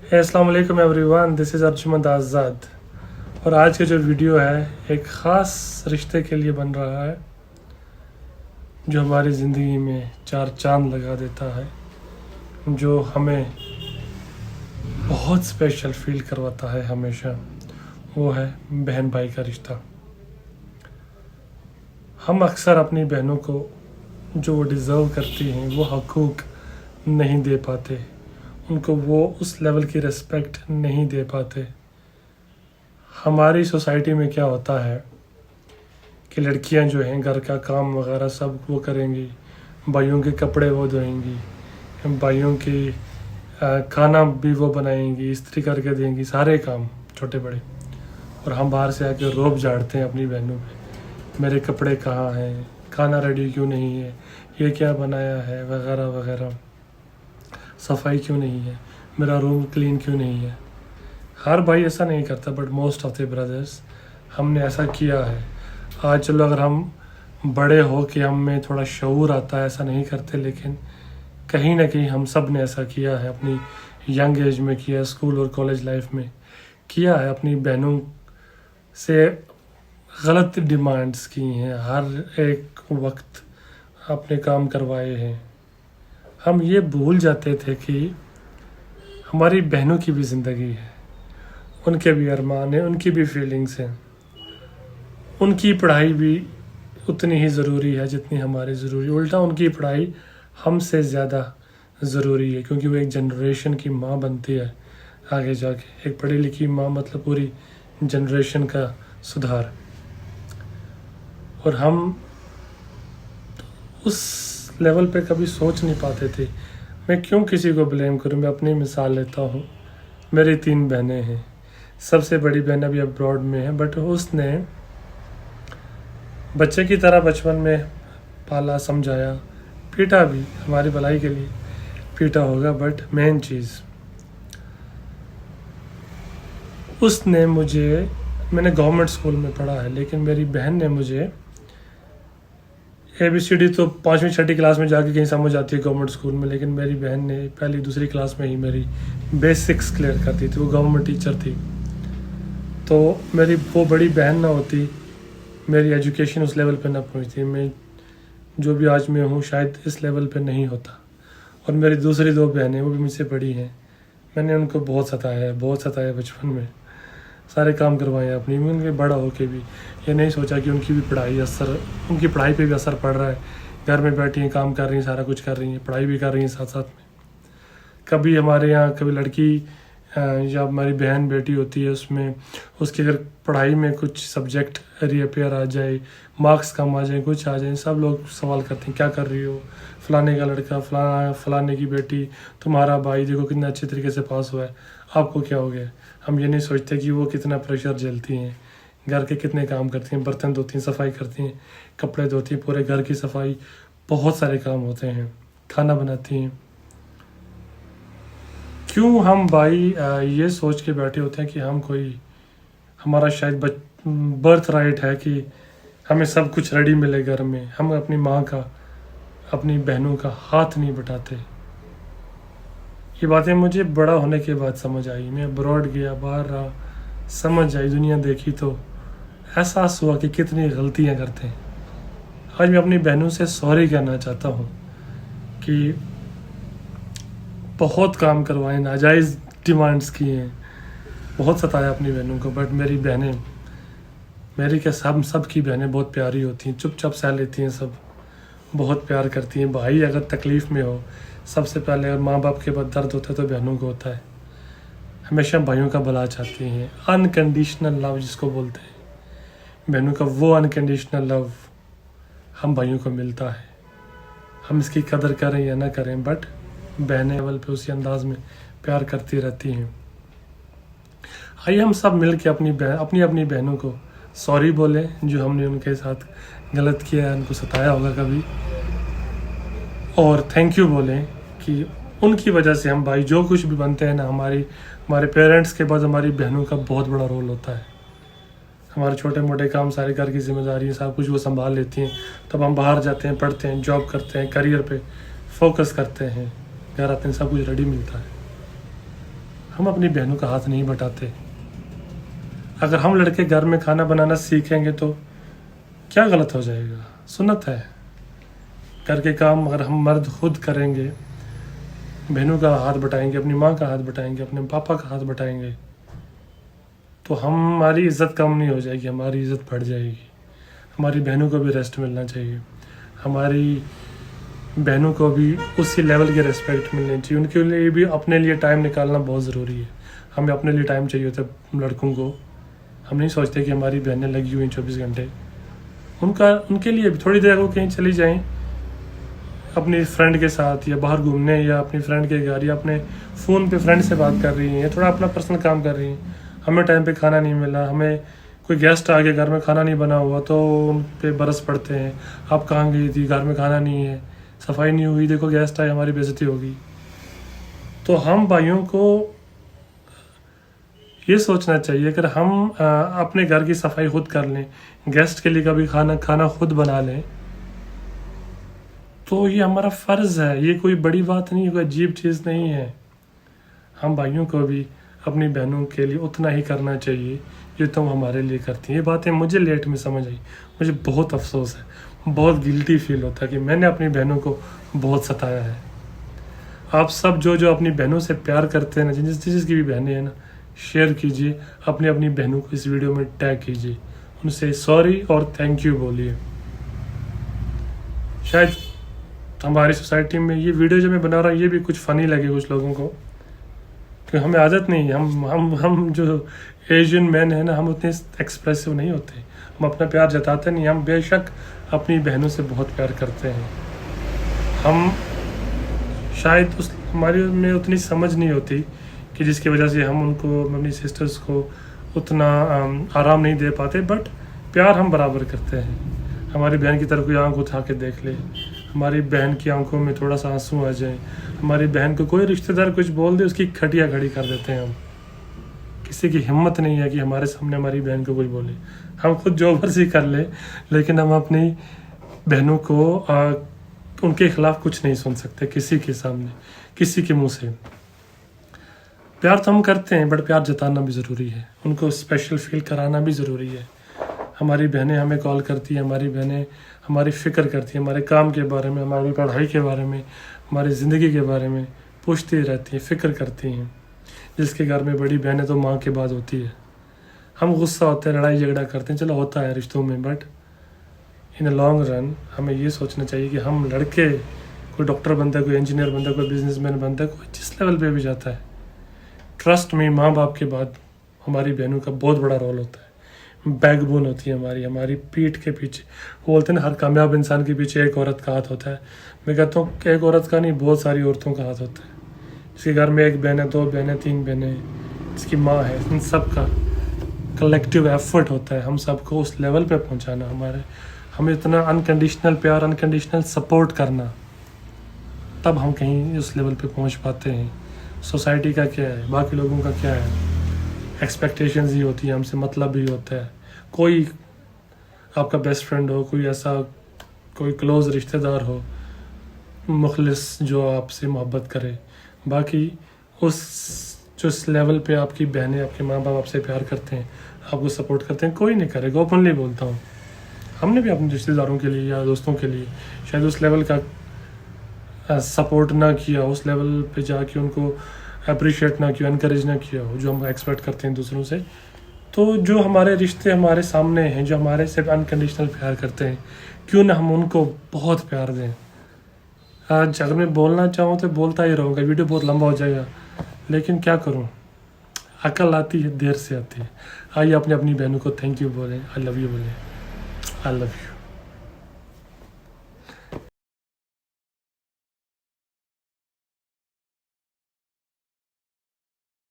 अस्सलाम वालेकुम everyone, this is Arjumand आज़ाद। और आज का जो वीडियो है एक ख़ास रिश्ते के लिए बन रहा है जो हमारी ज़िंदगी में चार चांद लगा देता है, जो हमें बहुत स्पेशल फील करवाता है हमेशा। वो है बहन भाई का रिश्ता। हम अक्सर अपनी बहनों को जो वो डिज़र्व करती हैं वो हकूक़ नहीं दे पाते, उनको वो उस लेवल की रिस्पेक्ट नहीं दे पाते। हमारी सोसाइटी में क्या होता है कि लड़कियां जो हैं घर का काम वगैरह सब वो करेंगी, भाइयों के कपड़े वो धोएंगी, भाइयों की खाना भी वो बनाएंगी, इस्त्री करके देंगी, सारे काम छोटे बड़े। और हम बाहर से आके रोब झाड़ते हैं अपनी बहनों पे, मेरे कपड़े कहाँ हैं, खाना रेडी क्यों नहीं है, ये क्या बनाया है, वगैरह वगैरह, सफाई क्यों नहीं है, मेरा रूम क्लीन क्यों नहीं है। हर भाई ऐसा नहीं करता, but most of the brothers हमने ऐसा किया है। आज चलो अगर हम बड़े हो कि हम में थोड़ा शऊर आता है, ऐसा नहीं करते, लेकिन कहीं ना कहीं हम सब ने ऐसा किया है, अपनी यंग एज में किया, स्कूल और कॉलेज लाइफ में किया है, अपनी बहनों से गलत डिमांड्स की हैं, हर एक वक्त अपने काम करवाए हैं। हम ये भूल जाते थे कि हमारी बहनों की भी ज़िंदगी है, उनके भी अरमान हैं, उनकी भी फीलिंग्स हैं, उनकी पढ़ाई भी उतनी ही ज़रूरी है जितनी हमारी ज़रूरी। उल्टा उनकी पढ़ाई हमसे ज़्यादा ज़रूरी है, क्योंकि वो एक जनरेशन की माँ बनती है आगे जाके। एक पढ़ी लिखी माँ मतलब पूरी जनरेशन का सुधार। और हम उस लेवल पे कभी सोच नहीं पाते थे। मैं क्यों किसी को ब्लेम करूं, मैं अपनी मिसाल लेता हूं। मेरी 3 बहनें हैं, सबसे बड़ी बहन अभी अब्रॉड में है, बट उसने बच्चे की तरह बचपन में पाला, समझाया, पीटा भी, हमारी भलाई के लिए पीटा होगा, बट मेन चीज़ उसने मुझे, मैंने गवर्नमेंट स्कूल में पढ़ा है, लेकिन मेरी बहन ने मुझे ABCD तो 5वीं 6वीं क्लास में जाके कहीं समझ आती है गवर्नमेंट स्कूल में, लेकिन मेरी बहन ने पहली दूसरी क्लास में ही मेरी बेसिक्स क्लियर कर दी थी। वो गवर्नमेंट टीचर थी, तो मेरी वो बड़ी बहन ना होती, मेरी एजुकेशन उस लेवल पे ना पहुंचती, मैं जो भी आज मैं हूँ शायद इस लेवल पे नहीं होता। और मेरी दूसरी 2 बहनें वो भी मुझसे बड़ी हैं, मैंने उनको बहुत सताया बचपन में, सारे काम करवाए अपनी में। उनके बड़ा होके भी ये नहीं सोचा कि उनकी पढ़ाई पे भी असर पड़ रहा है। घर में बैठी हैं, काम कर रही हैं, सारा कुछ कर रही हैं, पढ़ाई भी कर रही हैं साथ साथ में। कभी हमारे यहाँ कभी लड़की या हमारी बहन बेटी होती है, उसमें उसकी अगर पढ़ाई में कुछ सब्जेक्ट रीअपेयर आ जाए, मार्क्स कम आ जाए, कुछ आ जाए, सब लोग सवाल करते हैं क्या कर रही हो, फलाने का लड़का, फलाने की बेटी, तुम्हारा भाई देखो कितना अच्छे तरीके से पास हुआ है, आपको क्या हो गया। हम ये नहीं सोचते कि वो कितना प्रेशर झेलती हैं, घर के कितने काम करती हैं, बर्तन धोती हैं, सफाई करती हैं, कपड़े धोती हैं, पूरे घर की सफाई, बहुत सारे काम होते हैं, खाना बनाती हैं। क्यों हम भाई ये सोच के बैठे होते हैं कि हम कोई, हमारा शायद बर्थ राइट है कि हमें सब कुछ रेडी मिले घर में। हम अपनी माँ का, अपनी बहनों का हाथ नहीं बटाते। ये बातें मुझे बड़ा होने के बाद समझ आई। मैं अब्रॉड गया, बाहर रहा, समझ आई, दुनिया देखी, तो एहसास हुआ कि कितनी गलतियाँ करते हैं। आज मैं अपनी बहनों से सॉरी कहना चाहता हूँ कि बहुत काम करवाए, नाजायज़ डिमांड्स किए हैं, बहुत सताया अपनी बहनों को। बट मेरी बहनें, मेरी क्या, सब की बहनें बहुत प्यारी होती हैं, चुपचाप सह लेती हैं, सब बहुत प्यार करती हैं। भाई अगर तकलीफ़ में हो, सबसे पहले अगर माँ बाप के बाद दर्द होता है तो बहनों को होता है। हमेशा भाइयों का भला चाहती हैं, अनकंडीशनल लव जिसको बोलते हैं। बहनों का वो अनकंडीशनल लव हम भाइयों को मिलता है। हम इसकी कदर करें या ना करें, बट बहनें लेवल पे उसी अंदाज में प्यार करती रहती हैं। आइए हम सब मिल के अपनी बहनों को सॉरी बोलें, जो हमने उनके साथ गलत किया है, उनको सताया होगा कभी, और थैंक यू बोलें कि उनकी वजह से हम भाई जो कुछ भी बनते हैं ना, हमारे पेरेंट्स के बाद हमारी बहनों का बहुत बड़ा रोल होता है। हमारे छोटे मोटे काम, सारे घर की जिम्मेदारी, सब कुछ वो संभाल लेती हैं। तब हम बाहर जाते हैं, पढ़ते हैं, जॉब करते हैं, करियर पे फोकस करते हैं, घर आते हैं, सब कुछ रेडी मिलता है। हम अपनी बहनों का हाथ नहीं बटाते। अगर हम लड़के घर में खाना बनाना सीखेंगे तो क्या गलत हो जाएगा? सुन्नत है। घर के काम अगर हम मर्द खुद करेंगे, बहनों का हाथ बटाएंगे, अपनी माँ का हाथ बटाएंगे, अपने पापा का हाथ बटाएंगे, तो हमारी इज़्ज़त कम नहीं हो जाएगी, हमारी इज़्ज़त बढ़ जाएगी। हमारी बहनों को भी रेस्ट मिलना चाहिए, हमारी बहनों को भी उसी लेवल की रिस्पेक्ट मिलनी चाहिए। उनके लिए भी अपने लिए टाइम निकालना बहुत ज़रूरी है। हमें अपने लिए टाइम चाहिए होता है लड़कों को। हम नहीं सोचते कि हमारी बहनें लगी हुई 24 घंटे। उनके लिए भी थोड़ी देर वो कहीं चली जाएं अपनी फ्रेंड के साथ, या बाहर घूमने, या अपनी फ्रेंड के घर, या अपने फ़ोन पे फ्रेंड से बात कर रही हैं, या थोड़ा अपना पर्सनल काम कर रही हैं। हमें टाइम पे खाना नहीं मिला, हमें कोई गेस्ट आ गया, घर में खाना नहीं बना हुआ, तो उन पे बरस पड़ते हैं, आप कहाँ गई थी, घर में खाना नहीं है, सफाई नहीं हुई, देखो गेस्ट आए, हमारी बेइज्जती होगी। तो हम भाइयों को ये सोचना चाहिए कि हम अपने घर की सफाई खुद कर लें, गेस्ट के लिए कभी खाना खुद बना लें, तो ये हमारा फ़र्ज़ है। ये कोई बड़ी बात नहीं है, कोई अजीब चीज़ नहीं है। हम भाइयों को भी अपनी बहनों के लिए उतना ही करना चाहिए जो तुम हमारे लिए करती हैं। ये बातें मुझे लेट में समझ आई, मुझे बहुत अफसोस है, बहुत गिल्टी फील होता है कि मैंने अपनी बहनों को बहुत सताया है। आप सब जो अपनी बहनों से प्यार करते हैं ना, जिसकी भी बहनें हैं ना, शेयर कीजिए, अपनी अपनी बहनों को इस वीडियो में टैग कीजिए, उनसे सॉरी और थैंक यू बोलिए। शायद हमारी सोसाइटी में ये वीडियो जो मैं बना रहा हूँ ये भी कुछ फ़नी लगे कुछ लोगों को, क्योंकि हमें आदत नहीं है। हम जो एशियन मैन है ना, हम उतने एक्सप्रेसिव नहीं होते, हम अपना प्यार जताते नहीं। हम बेशक अपनी बहनों से बहुत प्यार करते हैं। हम शायद हमारी में उतनी समझ नहीं होती कि जिसकी वजह से हम उनको, अपनी सिस्टर्स को उतना आराम नहीं दे पाते, बट प्यार हम बराबर करते हैं। हमारी बहन की तरफ कोई आंख उठा के देख ले, हमारी बहन की आंखों में थोड़ा सा आंसू आ जाए, हमारी बहन को कोई रिश्तेदार कुछ बोल दे, उसकी खटिया खड़ी कर देते हैं हम। किसी की हिम्मत नहीं है कि हमारे सामने हमारी बहन को कुछ बोले। हम खुद जो मर्जी कर ले, लेकिन हम अपनी बहनों को उनके खिलाफ कुछ नहीं सुन सकते किसी के सामने, किसी के मुंह से। प्यार तो हम करते हैं, बट प्यार जताना भी ज़रूरी है, उनको स्पेशल फील कराना भी ज़रूरी है। हमारी बहनें हमें कॉल करती हैं, हमारी बहनें हमारी फ़िक्र करती हैं, हमारे काम के बारे में, हमारी पढ़ाई के बारे में, हमारी ज़िंदगी के बारे में पूछती रहती हैं, फ़िक्र करती हैं। जिसके घर में बड़ी बहन है तो माँ के बाद होती है। हम गुस्सा होते हैं, लड़ाई झगड़ा करते हैं, चलो होता है रिश्तों में, but in a long run हमें ये सोचना चाहिए कि हम लड़के, कोई डॉक्टर बनता है, कोई इंजीनियर बनता है, कोई बिजनेसमैन बनता है, कोई जिस लेवल पे भी जाता है, ट्रस्ट में माँ बाप के बाद हमारी बहनों का बहुत बड़ा रोल होता है। बैकबोन होती है हमारी पीठ के पीछे। वो बोलते हैं ना, हर कामयाब इंसान के पीछे एक औरत का हाथ होता है। मैं कहता हूँ कि एक औरत का नहीं, बहुत सारी औरतों का हाथ होता है। जिसके घर में एक बहन है, 2 बहनें, 3 बहनें, जिसकी माँ है, इन सब का कलेक्टिव एफर्ट होता है हम सबको उस लेवल पे पहुँचाना। हमें इतना अनकंडीशनल प्यार, अनकंडीशनल सपोर्ट करना, तब हम कहीं उस लेवल पे पहुँच पाते हैं। सोसाइटी का क्या है, बाकी लोगों का क्या है, एक्सपेक्टेशंस ही होती है हमसे, मतलब भी होता है। कोई आपका बेस्ट फ्रेंड हो, कोई ऐसा कोई क्लोज़ रिश्तेदार हो, मुखलिस, जो आपसे मोहब्बत करे, बाकी उस लेवल पे आपकी बहनें, आपके माँ बाप आपसे प्यार करते हैं, आपको सपोर्ट करते हैं, कोई नहीं करेगा। ओपनली बोलता हूँ, हमने भी अपने रिश्तेदारों के लिए या दोस्तों के लिए शायद उस लेवल का सपोर्ट ना किया, उस लेवल पे जाके उनको अप्रिशिएट ना किया, इनकरेज ना किया हो जो हम एक्सपेक्ट करते हैं दूसरों से। तो जो हमारे रिश्ते हमारे सामने हैं, जो हमारे से अनकंडीशनल प्यार करते हैं, क्यों ना हम उनको बहुत प्यार दें। आज अगर मैं बोलना चाहूँ तो बोलता ही रहूँगा, वीडियो बहुत लंबा हो जाएगा, लेकिन क्या करूँ, अकल आती है देर से आती है। आइए अपनी बहनों को थैंक यू बोलें, आई लव यू बोलें, आई लव यू।